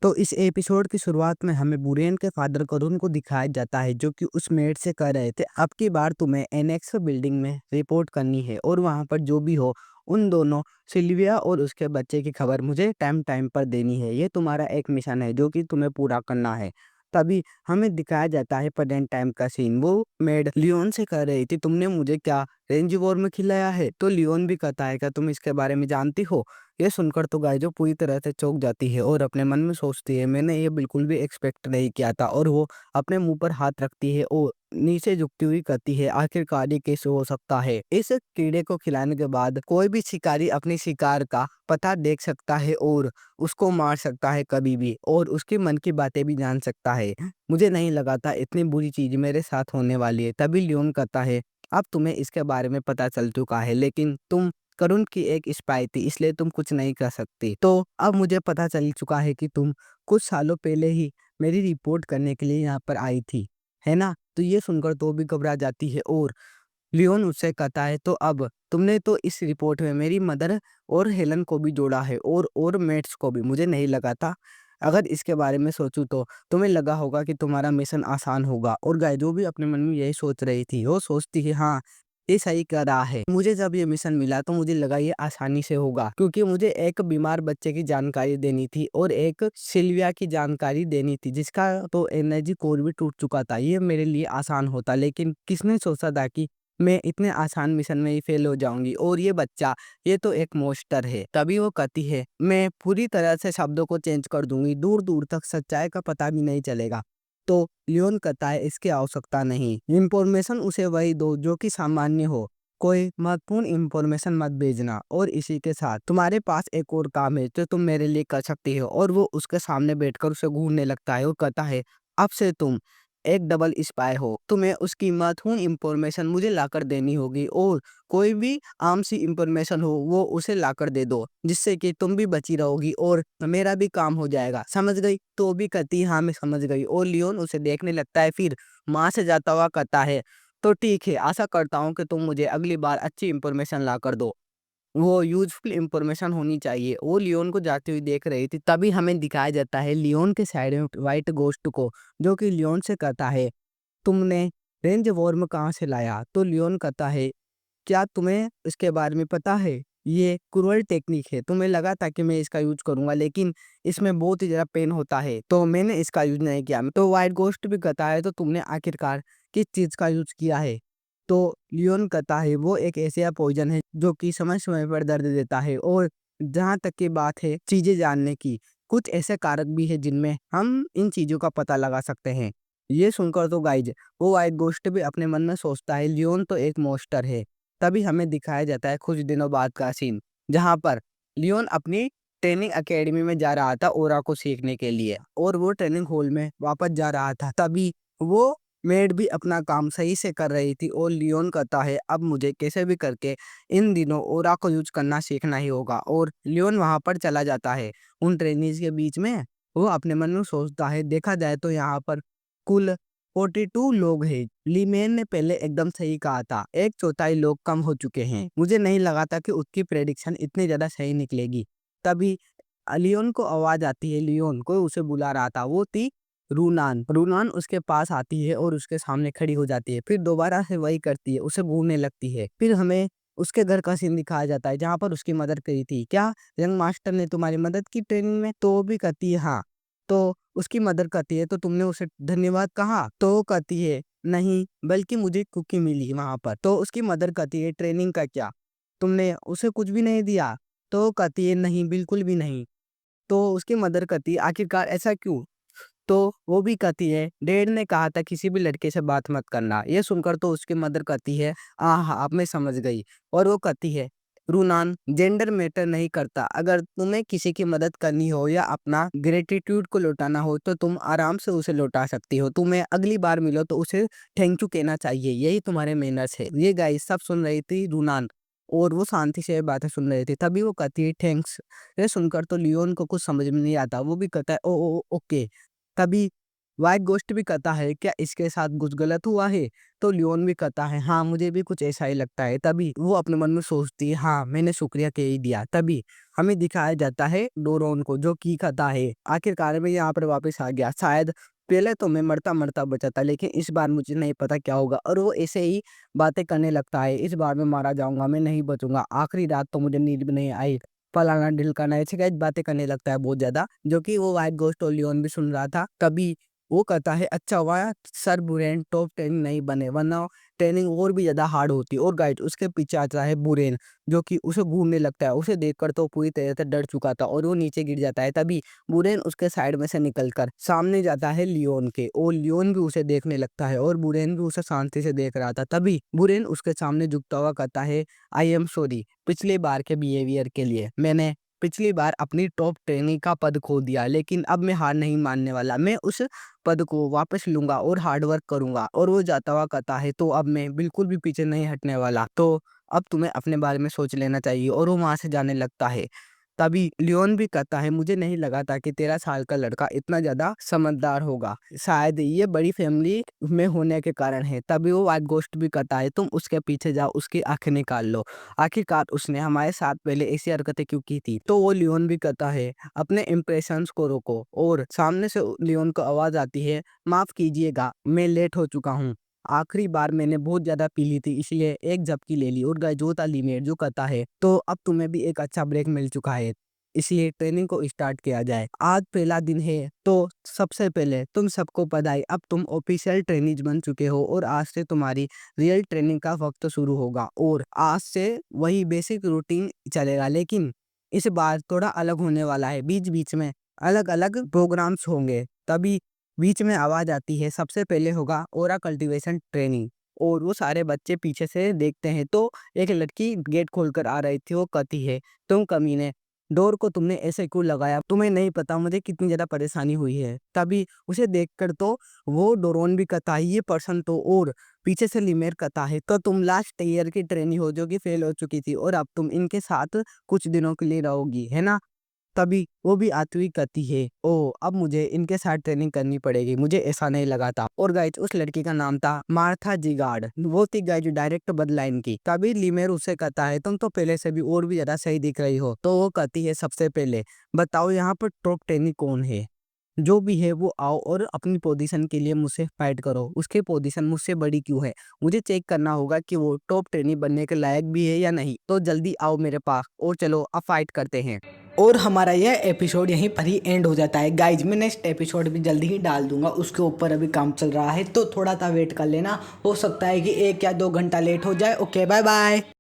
तो इस एपिसोड की शुरुआत में हमें बुरेन के फादर करुण को दिखाया जाता है, जो कि उस मेड से कह रहे थे अब की बार तुम्हें एनेक्स बिल्डिंग में रिपोर्ट करनी है और वहां पर जो भी हो उन दोनों सिल्विया और उसके बच्चे की खबर मुझे टाइम टाइम पर देनी है। ये तुम्हारा एक मिशन है जो कि तुम्हें पूरा करना है। तभी हमें दिखाया जाता है प्रेजेंट टाइम का सीन। वो मेड लियोन से कह रही थी तुमने मुझे क्या रेंज वॉर में खिलाया है? तो लियोन भी कहता है क्या तुम इसके बारे में जानती हो? ये सुनकर तो गाइजो पूरी तरह से चौंक जाती है और अपने मन में सोचती है मैंने ये बिल्कुल भी एक्सपेक्ट नहीं किया था। और वो अपने मुंह पर हाथ रखती है और नीचे झुकती हुई कहती है आखिरकार ये कैसे हो सकता है? इस कीड़े को खिलाने के बाद कोई भी शिकारी अपनी शिकार का पता देख सकता है और उसको मार सकता है कभी भी, और उसके मन की बातें भी जान सकता है। मुझे नहीं लगा था इतनी बुरी चीज मेरे साथ होने वाली है। तभी लियोन कहता है अब तुम्हें इसके बारे में पता चल चुका है, लेकिन तुम करुण की एक स्पाई थी इसलिए तुम कुछ नहीं कर सकती। तो अब मुझे पता चल चुका है कि तुम कुछ सालों पहले ही मेरी रिपोर्ट करने के लिए यहाँ पर आई थी, है ना? तो ये सुनकर तो भी घबरा जाती है और लियोन उससे कहता है तो अब तुमने तो इस रिपोर्ट में मेरी मदर और हेलन को भी जोड़ा है और मेट्स को भी। मुझे नहीं लगा था। अगर इसके बारे में सोचूं तो तुम्हें लगा होगा कि तुम्हारा मिशन आसान होगा। और गाय जो भी अपने मन में यही सोच रही थी वो सोचती है हाँ ये सही कर रहा है। मुझे जब ये मिशन मिला तो मुझे लगा ये आसानी से होगा, क्योंकि मुझे एक बीमार बच्चे की जानकारी देनी थी और एक सिल्विया की जानकारी देनी थी जिसका तो एनर्जी कोर भी टूट चुका था। ये मेरे लिए आसान होता, लेकिन किसने सोचा था कि मैं इतने आसान मिशन में ही फेल हो जाऊंगी। और ये बच्चा ये तो एक मॉन्स्टर है। तभी वो कहती है मैं पूरी तरह से शब्दों को चेंज कर दूंगी, दूर दूर तक सच्चाई का पता भी नहीं चलेगा। तो लियोन कहता है इसकी आवश्यकता नहीं, इंफॉर्मेशन उसे वही दो जो कि सामान्य हो, कोई महत्वपूर्ण इंफॉर्मेशन मत भेजना। और इसी के साथ तुम्हारे पास एक और काम है जो तुम मेरे लिए कर सकती हो। और वो उसके सामने बैठकर उसे घूरने लगता है और कहता है अब से तुम एक डबल स्पाई हो, तुम्हें उसकी महत्वपूर्ण इंफॉर्मेशन मुझे लाकर देनी होगी और कोई भी आम सी इंफॉर्मेशन हो वो उसे लाकर दे दो, जिससे कि तुम भी बची रहोगी और मेरा भी काम हो जाएगा। समझ गई? तो भी कहती है हाँ मैं समझ गई। और लियोन उसे देखने लगता है, फिर माँ से जाता हुआ कहता है तो ठीक है, आशा करता हूँ कि तुम मुझे अगली बार अच्छी इंफॉर्मेशन ला कर दो, वो यूज़फुल इंफॉर्मेशन होनी चाहिए। वो लियोन को जाती हुई देख रही थी। तभी हमें दिखाया जाता है लियोन के साइड में व्हाइट गोस्ट को, जो कि लियोन से कहता है तुमने रेंज वॉर्म कहाँ से लाया? तो लियोन कहता है क्या तुम्हें इसके बारे में पता है? ये क्रूअल टेक्निक है। तुम्हें लगा था कि मैं इसका यूज करूंगा, लेकिन इसमें बहुत ही ज़्यादा पेन होता है तो मैंने इसका यूज नहीं किया। तो व्हाइट गोस्ट भी कहता है तो तुमने आखिरकार किस चीज़ का यूज किया है? तो लियोन कहता है वो एक ऐसा पॉइजन है जो कि समय समय पर दर्द देता है। और जहाँ तक की बात है चीज़ें जानने की, कुछ ऐसे कारक भी है जिनमें हम इन चीज़ों का पता लगा सकते हैं। ये सुनकर तो गाइज वो व्हाइट गोस्ट भी अपने मन में सोचता है लियोन तो एक मॉन्स्टर है। तभी हमें दिखाया जाता है कुछ दिनों बाद का सीन, जहाँ पर लियोन अपनी ट्रेनिंग एकेडमी में जा रहा था ओरा को सीखने के लिए, और वो ट्रेनिंग हॉल में वापस जा रहा था। तभी वो मेड भी अपना काम सही से कर रही थी और लियोन कहता है अब मुझे कैसे भी करके इन दिनों ओरा को यूज करना सीखना ही होगा। और लियोन वहां पर चला जाता है उन ट्रेनीज के बीच में। वो अपने मन में सोचता है देखा जाए तो यहाँ पर कुल 42 लोग हैं। लीमेन ने पहले एकदम सही कहा था, एक चौथाई लोग कम हो चुके हैं। मुझे नहीं लगा था कि उसकी प्रेडिक्शन इतनी ज्यादा सही निकलेगी। तभी लियोन को आवाज आती है, लियोन कोई उसे बुला रहा था। वो थी रूनान। रूनान उसके पास आती है और उसके सामने खड़ी हो जाती है, फिर दोबारा से वही करती है, उसे घूरने लगती है। फिर हमें उसके घर का सीन दिखाया जाता है जहाँ पर उसकी मदद करी थी। क्या यंग मास्टर ने तुम्हारी मदद की ट्रेनिंग में? तो वो भी कहती है हाँ। तो उसकी मदर कहती है तो तुमने उसे धन्यवाद कहा? तो वो कहती है नहीं, बल्कि मुझे कुकी मिली वहां पर। तो उसकी मदर कहती है ट्रेनिंग का क्या, तुमने उसे कुछ भी नहीं दिया? तो वो कहती है नहीं, बिल्कुल भी नहीं। तो उसकी मदर कहती है आखिरकार ऐसा क्यों? तो वो भी कहती है डैड ने कहा था किसी भी लड़के से बात मत करना। ये सुनकर तो उसकी मदर कहती है हाँ अब मैं समझ गई। और वो कहती है रूनान जेंडर मैटर नहीं करता, अगर तुम्हें किसी की मदद करनी हो या अपना ग्रेटिट्यूड को लौटाना हो तो तुम आराम से उसे लौटा सकती हो। तुम्हें अगली बार मिलो तो उसे थैंक यू कहना चाहिए, यही तुम्हारे मैनर्स है। ये गाइस सब सुन रही थी रूनान, और वो शांति से बातें सुन रही थी। तभी वो कहती है थैंक्स। ये सुनकर तो लियोन को कुछ समझ में नहीं आता, वो भी कहता है ओ ओ ओके। तभी व्हाइट गोस्ट भी कहता है क्या इसके साथ कुछ गलत हुआ है? तो लियोन भी कहता है हाँ मुझे भी कुछ ऐसा ही लगता है। तभी वो अपने मन में सोचती है हाँ मैंने शुक्रिया कह ही दिया। तभी हमें दिखाया जाता है डोरोन को जो की कहता है आखिरकार मैं यहाँ पर वापस आ गया। शायद पहले तो मैं मरता मरता बचा था लेकिन इस बार मुझे नहीं पता क्या होगा। और वो ऐसे ही बातें करने लगता है इस बार मैं मारा जाऊंगा, मैं नहीं बचूंगा, आखिरी रात तो मुझे नींद भी नहीं आई, फलाना ढिलकाना ऐसे क्या बातें करने लगता है बहुत ज्यादा, जो कि वो व्हाइट गोस्ट और लियोन भी सुन रहा था। तभी वो कहता है अच्छा हुआ सर बुरेन टॉप 10 नहीं बने वरना ट्रेनिंग और भी ज्यादा हार्ड होती। और गाइड उसके पीछे आता है बुरेन जो कि उसे घूरने लगता है। उसे देखकर तो पूरी तरह से डर चुका था और वो नीचे गिर जाता है। तभी बुरेन उसके साइड में से निकलकर सामने जाता है लियोन के और लियोन भी उसे देखने लगता है और बुरेन भी उसे शांति से देख रहा था। तभी बुरेन उसके सामने झुकता हुआ कहता है आई एम सॉरी पिछले बार के बिहेवियर के लिए। मैंने पिछली बार अपनी टॉप ट्रेनिंग का पद खो दिया लेकिन अब मैं हार नहीं मानने वाला। मैं उस पद को वापस लूंगा और हार्ड वर्क करूंगा। और वो जाता हुआ कहता है तो अब मैं बिल्कुल भी पीछे नहीं हटने वाला, तो अब तुम्हें अपने बारे में सोच लेना चाहिए। और वो वहां से जाने लगता है। तभी लियोन भी कहता है मुझे नहीं लगा था कि 13 साल का लड़का इतना ज्यादा समझदार होगा, शायद ये बड़ी फैमिली में होने के कारण है। तभी वो व्हाइट गोस्ट भी कहता है तुम उसके पीछे जाओ उसकी आंखें निकाल लो, आखिरकार उसने हमारे साथ पहले ऐसी हरकतें क्यों की थी। तो वो लियोन भी कहता है अपने इम्प्रेशंस को रोको। और सामने से लियोन को आवाज आती है माफ कीजिएगा मैं लेट हो चुका हूँ, आखिरी बार मैंने बहुत ज्यादा पी ली थी इसलिए एक झपकी ले ली। और गाय जो था लीमेर जो कहता है तो अब तुम्हें भी एक अच्छा ब्रेक मिल चुका है इसलिए ट्रेनिंग को स्टार्ट किया जाए। आज पहला दिन है तो सबसे पहले तुम सबको बधाई, अब तुम ऑफिशियल ट्रेनिज बन चुके हो और आज से तुम्हारी रियल ट्रेनिंग का वक्त शुरू होगा। और आज से वही बेसिक रूटीन चलेगा लेकिन इस बार थोड़ा अलग होने वाला है, बीच बीच में अलग अलग प्रोग्राम्स होंगे। तभी बीच में आवाज आती है सबसे पहले होगा ओरा कल्टीवेशन ट्रेनिंग। और वो सारे बच्चे पीछे से देखते हैं तो एक लड़की गेट खोलकर आ रही थी। वो कहती है तुम कमीने डोर को तुमने ऐसे क्यों लगाया, तुम्हें नहीं पता मुझे कितनी ज्यादा परेशानी हुई है। तभी उसे देखकर तो वो डोरोन भी कहता है ये पर्सन तो, और पीछे से लिमेर कहता है तो तुम लास्ट ईयर की ट्रेनी हो जो कि फेल हो चुकी थी और अब तुम इनके साथ कुछ दिनों के लिए रहोगी है ना। तभी वो भी आती हुई कहती है ओह अब मुझे इनके साथ ट्रेनिंग करनी पड़ेगी, मुझे ऐसा नहीं लगा था। और गाइज उस लड़की का नाम था मार्था जिगार्ड, वो थी गाइज डायरेक्ट बदलाइन की। तभी लीमेर उसे कहता है तुम तो पहले से भी और भी ज्यादा सही दिख रही हो। तो वो कहती है सबसे पहले बताओ यहाँ पर टॉप ट्रेनिंग कौन है, जो भी है वो आओ और अपनी पोजीशन के लिए मुझसे फाइट करो। उसकी पोजीशन मुझसे बड़ी क्यों है, मुझे चेक करना होगा कि वो टॉप ट्रेनिंग बनने के लायक भी है या नहीं। तो जल्दी आओ मेरे पास और चलो अब फाइट करते हैं। और हमारा यह एपिसोड यहीं पर ही एंड हो जाता है गाइज। मैं नेक्स्ट एपिसोड भी जल्दी ही डाल दूंगा, उसके ऊपर अभी काम चल रहा है तो थोड़ा सा वेट कर लेना, हो सकता है कि 1 या 2 घंटा लेट हो जाए। Okay bye bye.